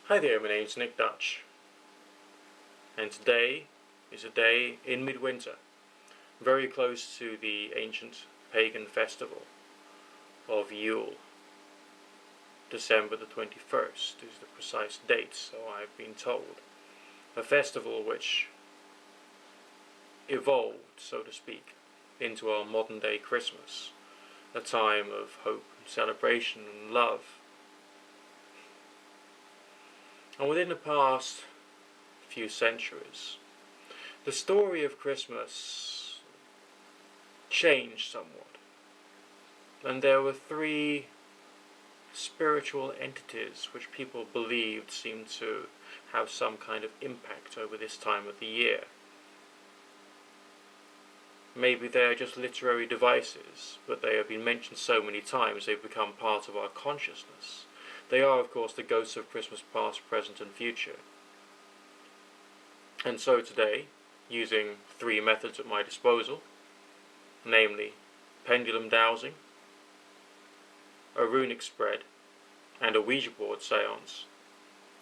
Hi there, my name's Nick Dutch, and today is a day in midwinter, very close to the ancient pagan festival of Yule. December the 21st is the precise date, so I've been told. A festival which evolved, so to speak, into our modern day Christmas, a time of hope and celebration and love. And within the past few centuries, the story of Christmas changed somewhat, and there were three spiritual entities which people believed seemed to have some kind of impact over this time of the year. Maybe they are just literary devices, but they have been mentioned so many times they've become part of our consciousness. They are, of course, the ghosts of Christmas past, present and future. And so today, using three methods at my disposal, namely pendulum dowsing, a runic spread, and a Ouija board seance,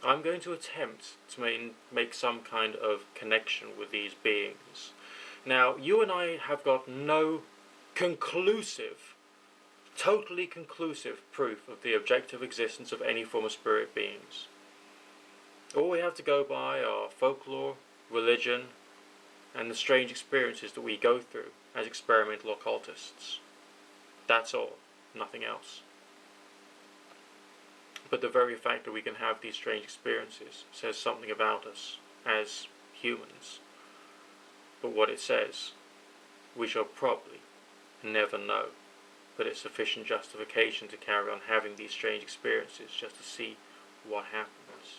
I'm going to attempt to make some kind of connection with these beings. Now, you and I have got no totally conclusive proof of the objective existence of any form of spirit beings. All we have to go by are folklore, religion, and the strange experiences that we go through as experimental occultists. That's all, nothing else. But the very fact that we can have these strange experiences says something about us as humans. But what it says, we shall probably never know. But it's sufficient justification to carry on having these strange experiences just to see what happens.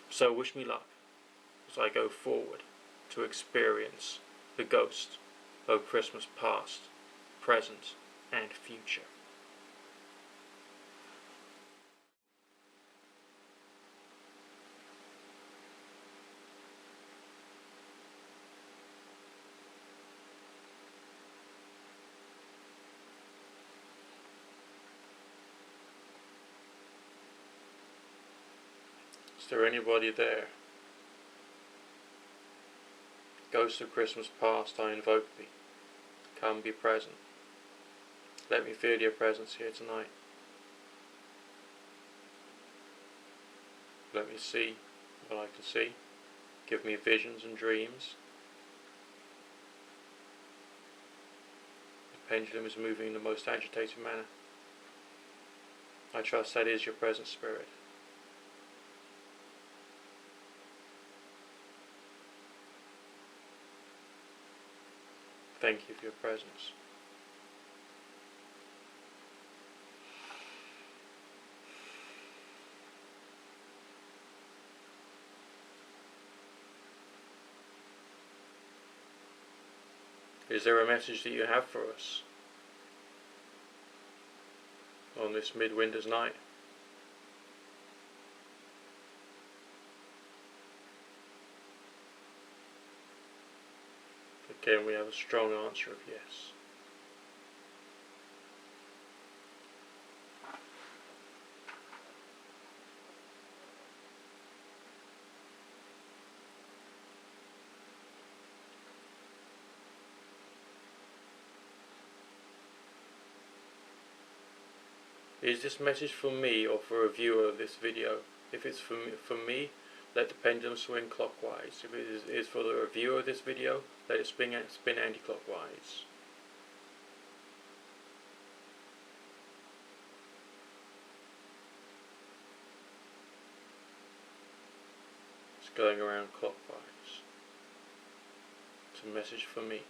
So wish me luck as I go forward to experience the ghost of Christmas past, present and future. Is there anybody there? Ghost of Christmas past, I invoke thee. Come be present. Let me feel your presence here tonight. Let me see what I can see. Give me visions and dreams. The pendulum is moving in the most agitated manner. I trust that is your present spirit. Thank you for your presence. Is there a message that you have for us on this midwinter's night? Again, we have a strong answer of yes. Is this message for me or for a viewer of this video? If it's for me, let the pendulum swing clockwise. If it is for the viewer of this video, let it spin anti-clockwise. It's going around clockwise. It's a message for me.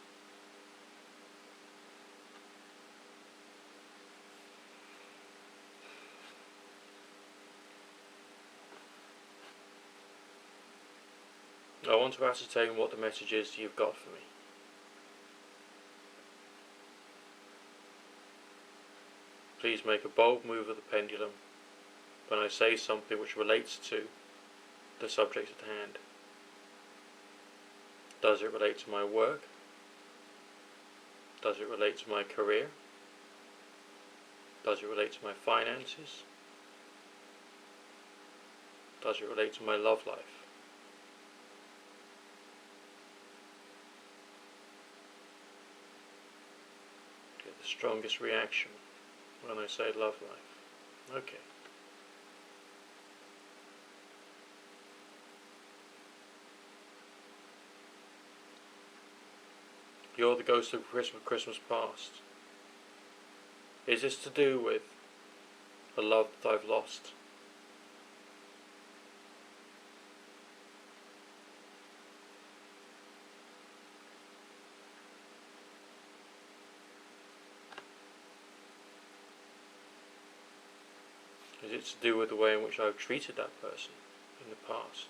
I want to ascertain what the message is you've got for me. Please make a bold move of the pendulum when I say something which relates to the subject at hand. Does it relate to my work? Does it relate to my career? Does it relate to my finances? Does it relate to my love life? Get the strongest reaction when I say love life. Okay. You're the ghost of Christmas past. Is this to do with a love that I've lost? Is it to do with the way in which I've treated that person in the past?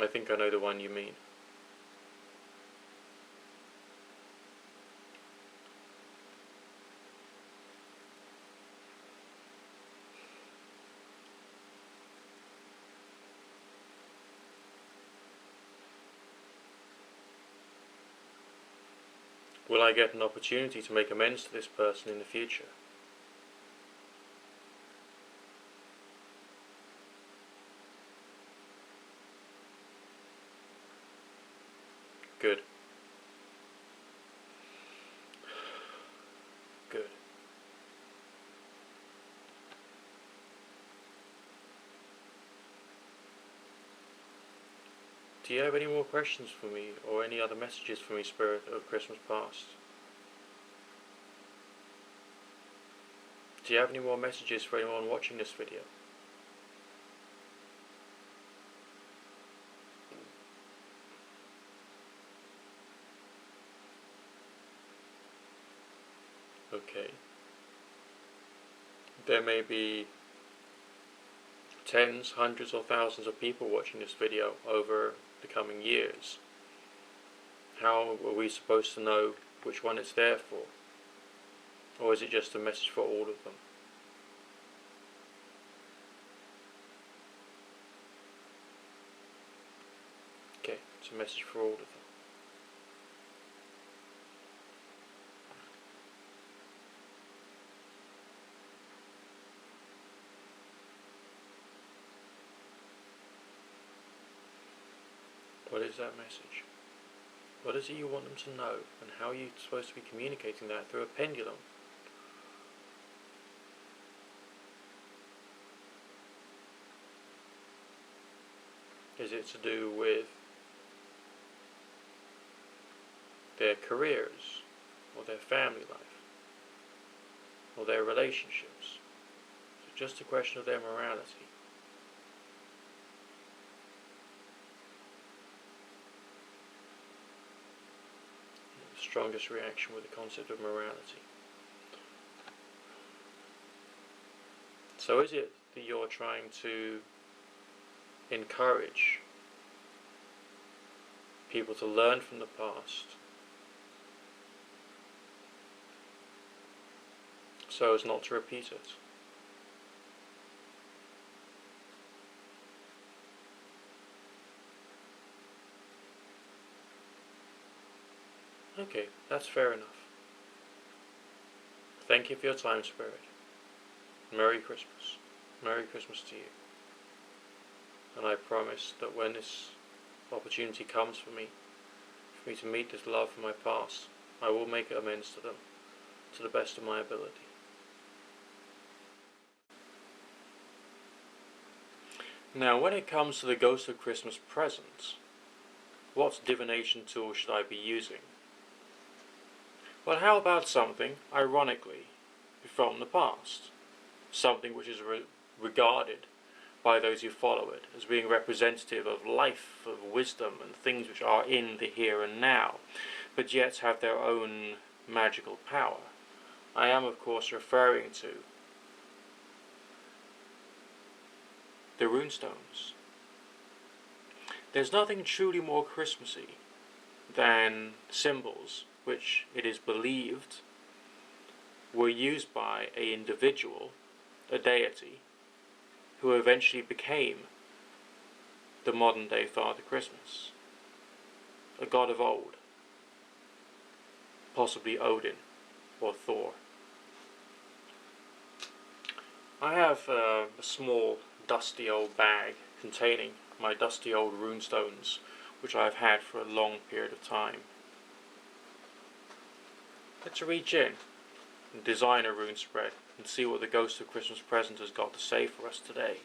I think I know the one you mean. Will I get an opportunity to make amends to this person in the future? Good. Good. Do you have any more questions for me, or any other messages for me, Spirit of Christmas Past? Do you have any more messages for anyone watching this video? Okay. There may be tens, hundreds or thousands of people watching this video over the coming years. How are we supposed to know which one it's there for? Or is it just a message for all of them? Okay, it's a message for all of them. What is that message? What is it you want them to know, and how are you supposed to be communicating that through a pendulum? Is it to do with their careers, or their family life, or their relationships? Is it just a question of their morality? Strongest reaction with the concept of morality. So is it that you're trying to encourage people to learn from the past so as not to repeat it? Okay, that's fair enough. Thank you for your time, Spirit. Merry Christmas. Merry Christmas to you. And I promise that when this opportunity comes for me to meet this love from my past, I will make amends to them to the best of my ability. Now, when it comes to the Ghost of Christmas Present, what divination tool should I be using? Well, how about something, ironically, from the past? Something which is regarded by those who follow it as being representative of life, of wisdom, and things which are in the here and now, but yet have their own magical power. I am, of course, referring to the runestones. There's nothing truly more Christmassy than symbols which it is believed were used by an individual, a deity, who eventually became the modern day Father Christmas, a god of old, possibly Odin or Thor. I have a small dusty old bag containing my dusty old runestones, which I've had for a long period of time. Let's reach in and design a rune spread and see what the Ghost of Christmas Present has got to say for us today.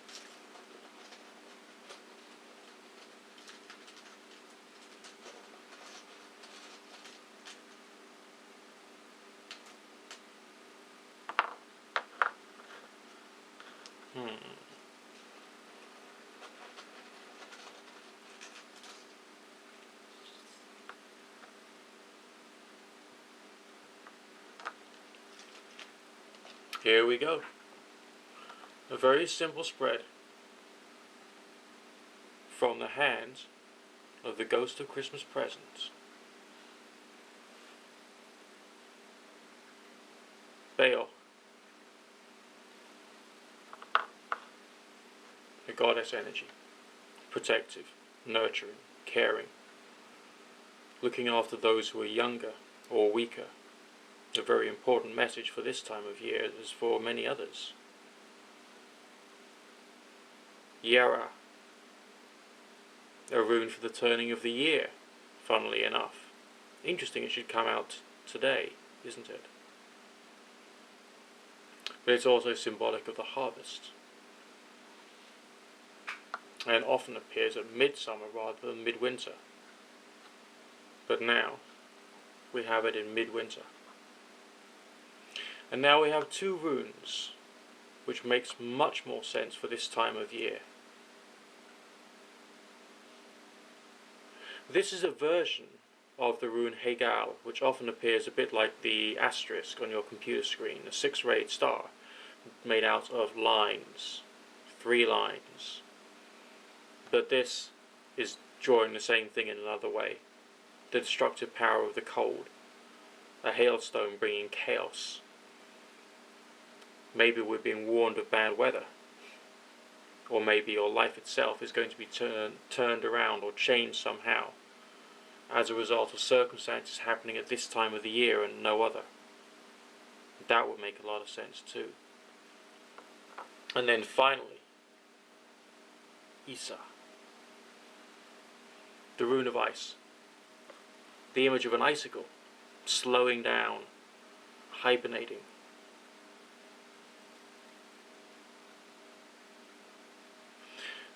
Here we go. A very simple spread from the hands of the Ghost of Christmas Present. Baal, a goddess energy, protective, nurturing, caring, looking after those who are younger or weaker. A very important message for this time of year, as for many others. Yara, a rune for the turning of the year, funnily enough. Interesting it should come out today, isn't it? But it's also symbolic of the harvest, and often appears at midsummer rather than midwinter. But now we have it in midwinter. And now we have two runes, which makes much more sense for this time of year. This is a version of the rune Hegal, which often appears a bit like the asterisk on your computer screen, a 6-rayed star, made out of lines, 3 lines. But this is drawing the same thing in another way. The destructive power of the cold, a hailstone bringing chaos. Maybe we're being warned of bad weather, or maybe your life itself is going to be turned around or changed somehow as a result of circumstances happening at this time of the year and no other. That would make a lot of sense too. And then finally, Isa, the rune of ice, the image of an icicle, slowing down, hibernating.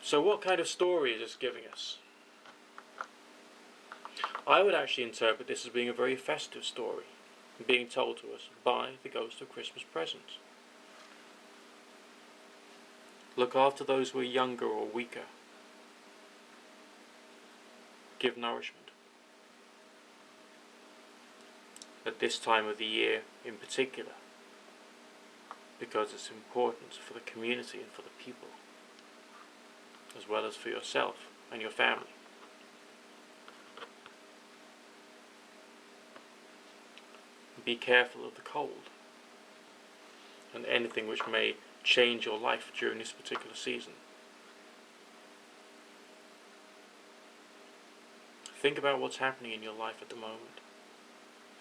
So what kind of story is this giving us? I would actually interpret this as being a very festive story, being told to us by the Ghost of Christmas Present. Look after those who are younger or weaker. Give nourishment. At this time of the year in particular, because it's important for the community and for the people, as well as for yourself and your family. Be careful of the cold and anything which may change your life during this particular season. Think about what's happening in your life at the moment.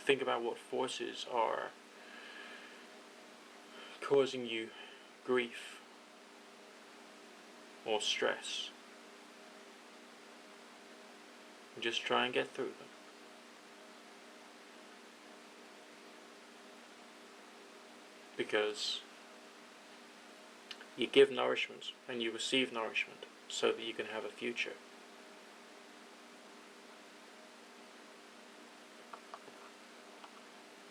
Think about what forces are causing you grief or stress. And just try and get through them. Because you give nourishment and you receive nourishment so that you can have a future.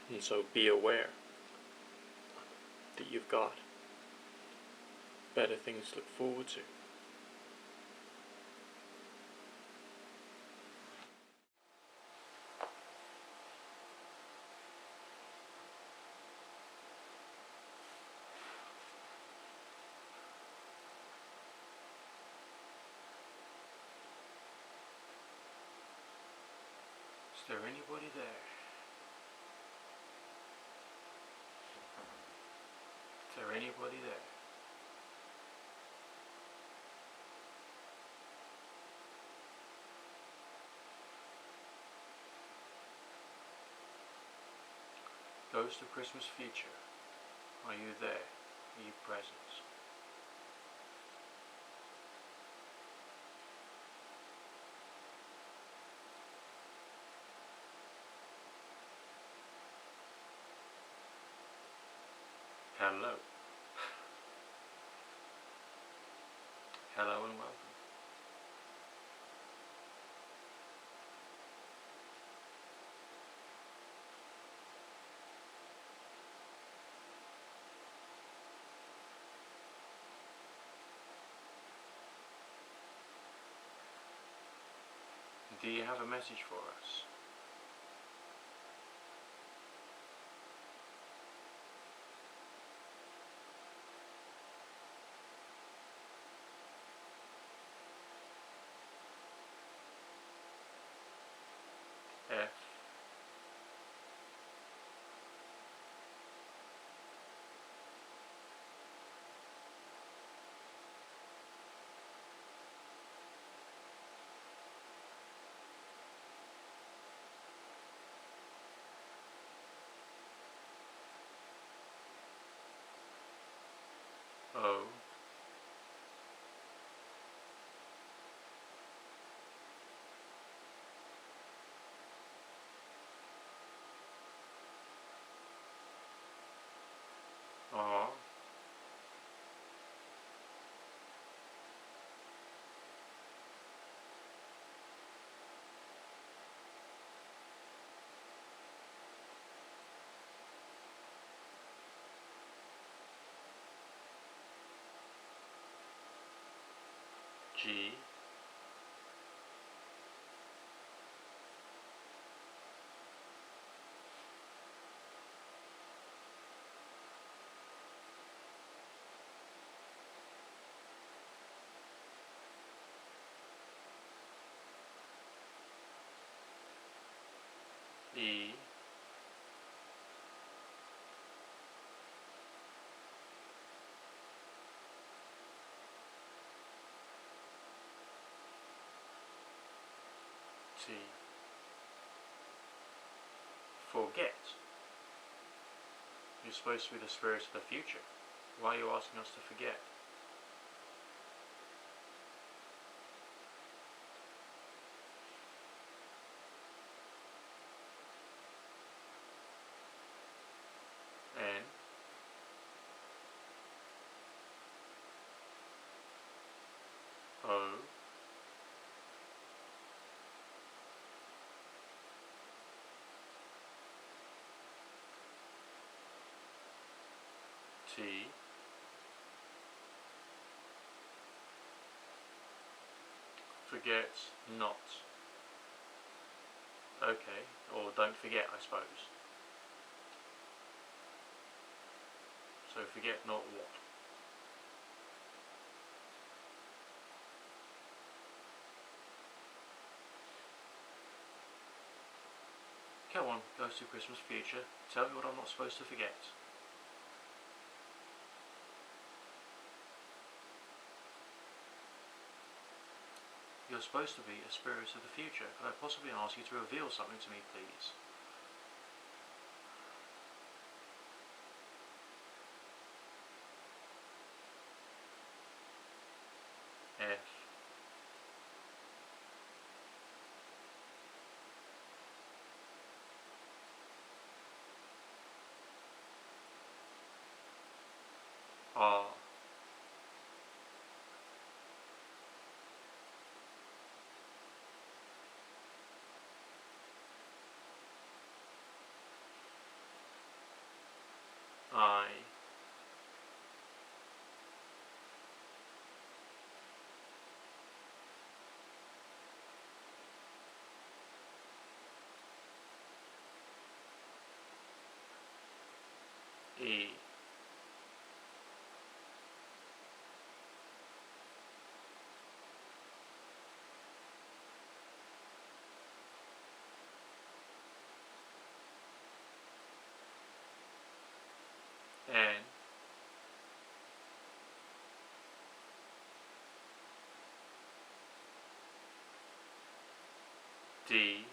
And so be aware that you've got better things to look forward to. Is there anybody there? Is there anybody there? Ghost of Christmas Future, are you there? Are you present? Hello. Hello and welcome. Do you have a message for us? F. O. R. G. E. T. Forget. You're supposed to be the spirit of the future. Why are you asking us to forget? N. O. T. Forget not. Okay, or don't forget, I suppose. So forget not what? Come on, Ghost of Christmas Future, tell me what I'm not supposed to forget. You're supposed to be a spirit of the future. Could I possibly ask you to reveal something to me, please? F. R. I. E. N. D.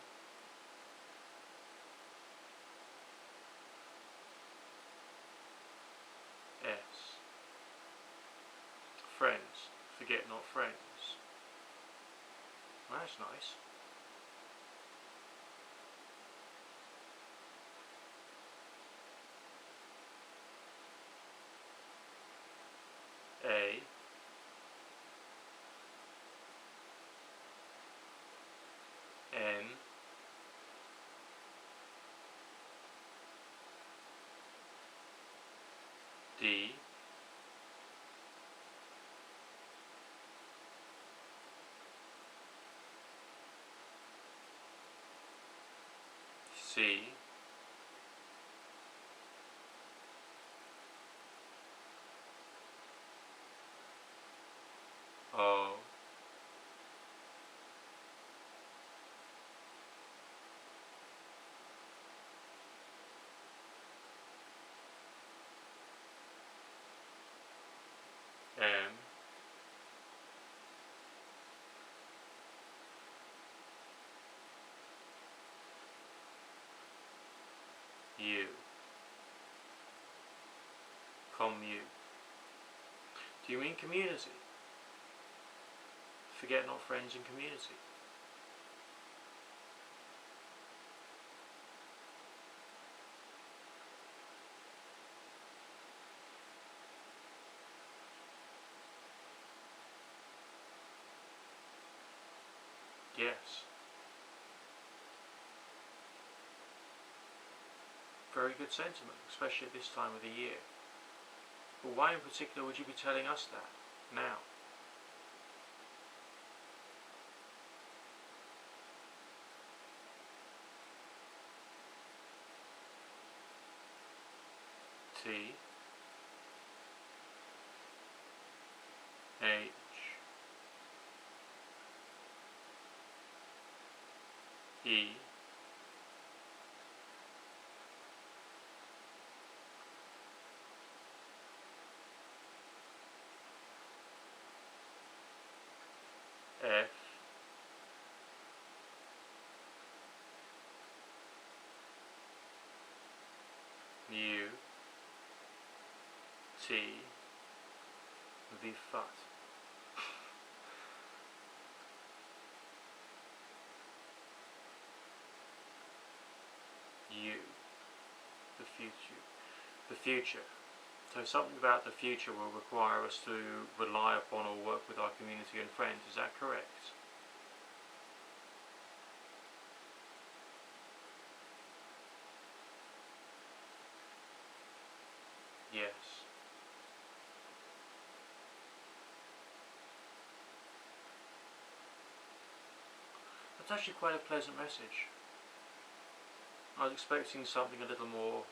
S. Forget not friends. Well, that's nice. A N D C O M U Commune. Do you mean community? Forget not friends and community. Yes. Very good sentiment, especially at this time of the year. But why in particular would you be telling us that now? T H E F U T the fut. You, the future. The future. So something about the future will require us to rely upon or work with our community and friends. Is that correct? Yes. That's actually quite a pleasant message. I was expecting something a little more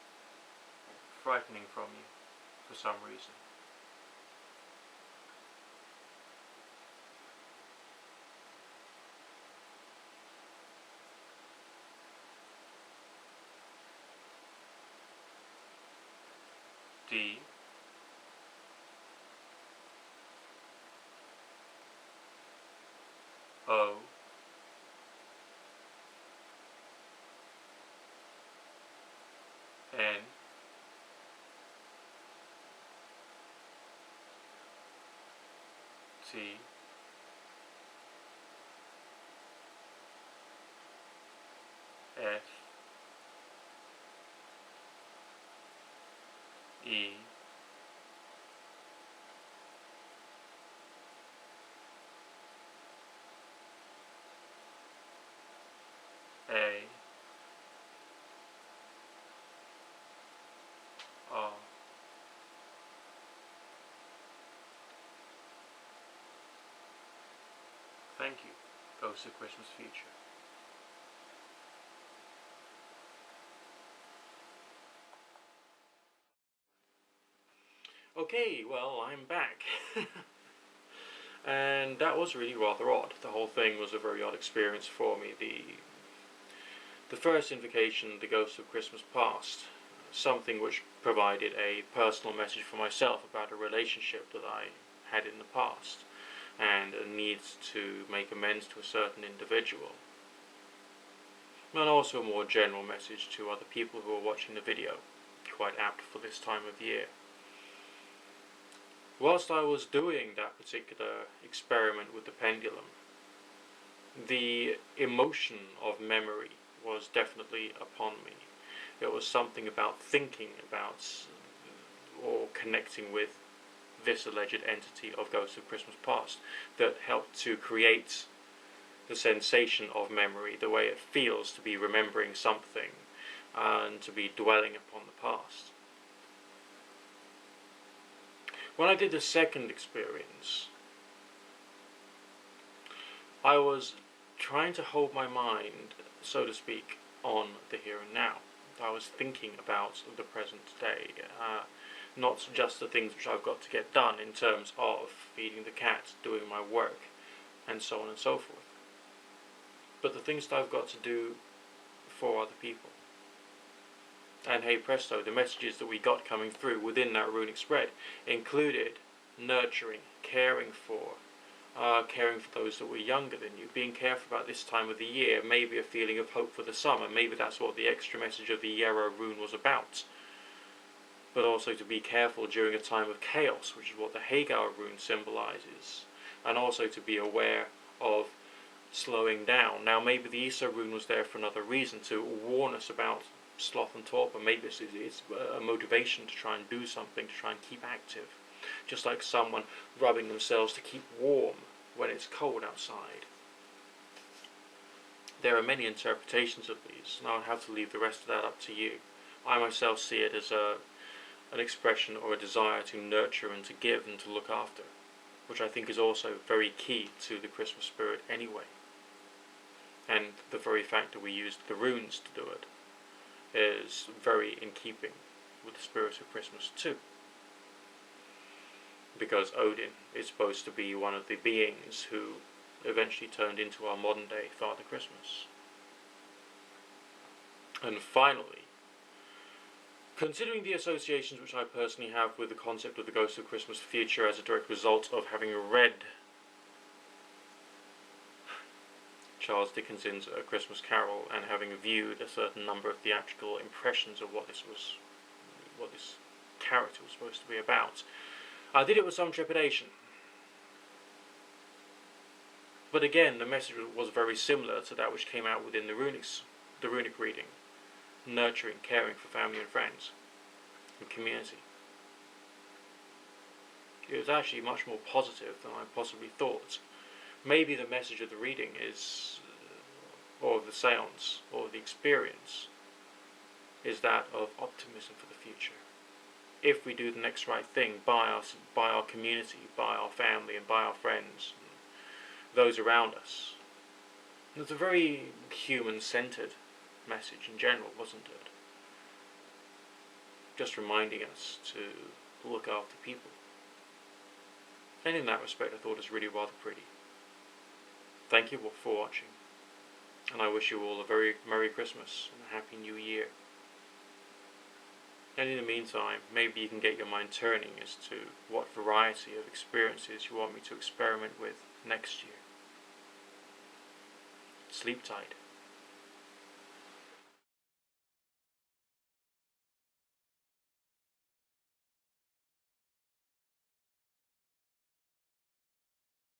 frightening from you, for some reason. D O N T F E A R. Thank you, Ghost of Christmas Future. Okay, well, I'm back. And that was really rather odd. The whole thing was a very odd experience for me. The first invocation, the Ghost of Christmas Past, something which provided a personal message for myself about a relationship that I had in the past, and a need to make amends to a certain individual. And also a more general message to other people who are watching the video, quite apt for this time of year. whilst I was doing that particular experiment with the pendulum, the emotion of memory was definitely upon me. It was something about thinking about or connecting with this alleged entity of Ghost of Christmas Past that helped to create the sensation of memory, the way it feels to be remembering something and to be dwelling upon the past. When I did the second experience, I was trying to hold my mind, so to speak, on the here and now. I was thinking about the present day, not just the things which I've got to get done in terms of feeding the cat, doing my work, and so on and so forth, but the things that I've got to do for other people. And hey presto, the messages that we got coming through within that runic spread included nurturing, caring for those that were younger than you, being careful about this time of the year, maybe a feeling of hope for the summer, maybe that's what the extra message of the Yarrow rune was about. But also to be careful during a time of chaos, which is what the Hagar rune symbolises, and also to be aware of slowing down. Now maybe the Isa rune was there for another reason, to warn us about sloth and torpor. Maybe it's a motivation to try and do something, to try and keep active. Just like someone rubbing themselves to keep warm when it's cold outside. There are many interpretations of these, and I'll have to leave the rest of that up to you. I myself see it as an expression or a desire to nurture and to give and to look after, which I think is also very key to the Christmas spirit anyway. And the very fact that we used the runes to do it is very in keeping with the spirit of Christmas too. Because Odin is supposed to be one of the beings who eventually turned into our modern day Father Christmas. And finally, considering the associations which I personally have with the concept of the Ghost of Christmas Future as a direct result of having read Charles Dickens's A Christmas Carol and having viewed a certain number of theatrical impressions of what this character was supposed to be about, I did it with some trepidation. But again, the message was very similar to that which came out within the runic reading. Nurturing, caring for family and friends, and community. It was actually much more positive than I possibly thought. Maybe the message of the reading is, or the seance, or the experience, is that of optimism for the future. If we do the next right thing by our community, by our family, and by our friends, and those around us. It's a very human-centered message in general, wasn't it? Just reminding us to look after people. And in that respect, I thought it was really rather pretty. Thank you all for watching, and I wish you all a very Merry Christmas and a Happy New Year. And in the meantime, maybe you can get your mind turning as to what variety of experiences you want me to experiment with next year. Sleep tight.